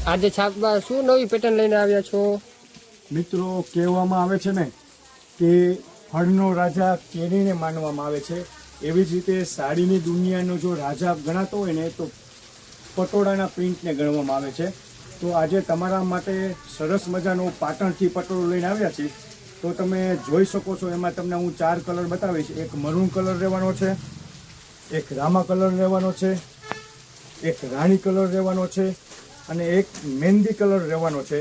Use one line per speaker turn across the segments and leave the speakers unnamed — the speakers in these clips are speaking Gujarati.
આજે છાપમાં શું નવી પેટર્ન લઈને આવ્યા છો?
મિત્રો, કહેવામાં આવે છે ને કે ફળનો રાજા કેરીને માનવામાં આવે છે, એવી જ રીતે સાડીની દુનિયાનો જો રાજા ગણાતો હોય ને તો પટોળાના પ્રિન્ટને ગણવામાં આવે છે. તો આજે તમારા માટે સરસ મજાનું પાટણથી પટોળું લઈને આવ્યા છીએ. તો તમે જોઈ શકો છો, એમાં તમને હું 4 કલર બતાવીશ. એક મરૂન કલર રહેવાનો છે, એક રામા કલર રહેવાનો છે, એક રાણી કલર રહેવાનો છે અને એક મહેંદી કલર રહેવાનો છે.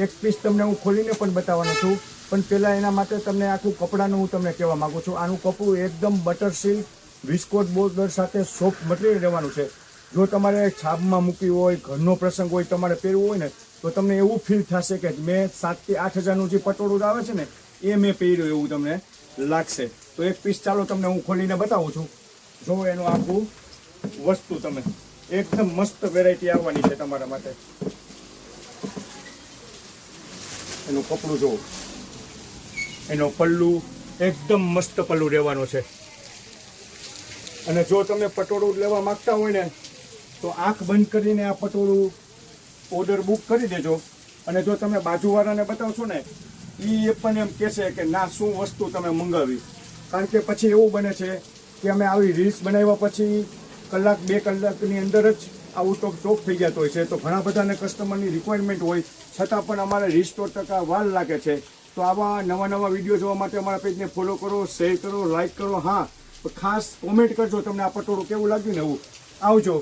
એક પીસ તમને હું ખોલીને પણ બતાવવાનો છું, પણ પહેલાં એના માટે તમને આખું કપડાનું હું તમને કહેવા માગું છું. આનું કપડું એકદમ બટર સિલ્ક વિસ્કોટ બોર્ડર સાથે સોફ્ટ મટીરિયલ રહેવાનું છે. જો તમારે છાબમાં મૂકી હોય, ઘરનો પ્રસંગ હોય, તમારે પહેરવું હોય ને તો તમને એવું ફીલ થશે કે મેં 7 થી 8 હજારનું જે પટોળું આવે છે ને એ મેં પહેર્યું એવું તમને લાગશે. તો એક પીસ ચાલો તમને હું ખોલીને બતાવું છું. જો એનું આખું વસ્તુ તમે એકદમ મસ્ત વેરાયટી આવવાની છે તમારા માટે. એનું કપડું જુઓ, એનો પલ્લુ એકદમ મસ્ત પલ્લુ રહેવાનો છે. અને જો તમે પટોળું લેવા માંગતા હોય ને તો આંખ બંધ કરીને આ પટોળું ઓર્ડર બુક કરી દેજો. અને જો તમે બાજુવાળાને બતાવશો ને એ પણ એમ કહેશે કે ના, શું વસ્તુ તમે મંગાવી. કારણ કે પછી એવું બને છે કે અમે આવી રીલ્સ બનાવ્યા પછી કલાક 2 કલાકની અંદર જ આવું સ્ટોક થઈ જતો હોય છે. તો ઘણા બધાને કસ્ટમરની રિક્વાયરમેન્ટ હોય છતાં પણ અમારે રિસ્ટોર ટકા વાર લાગે છે. તો આવા નવા વિડીયો જોવા માટે અમારા પેજને ફોલો કરો, શેર કરો, લાઇક કરો. હા, ખાસ કોમેન્ટ કરજો તમને આ પટોળું કેવું લાગ્યું ને એવું. આવજો.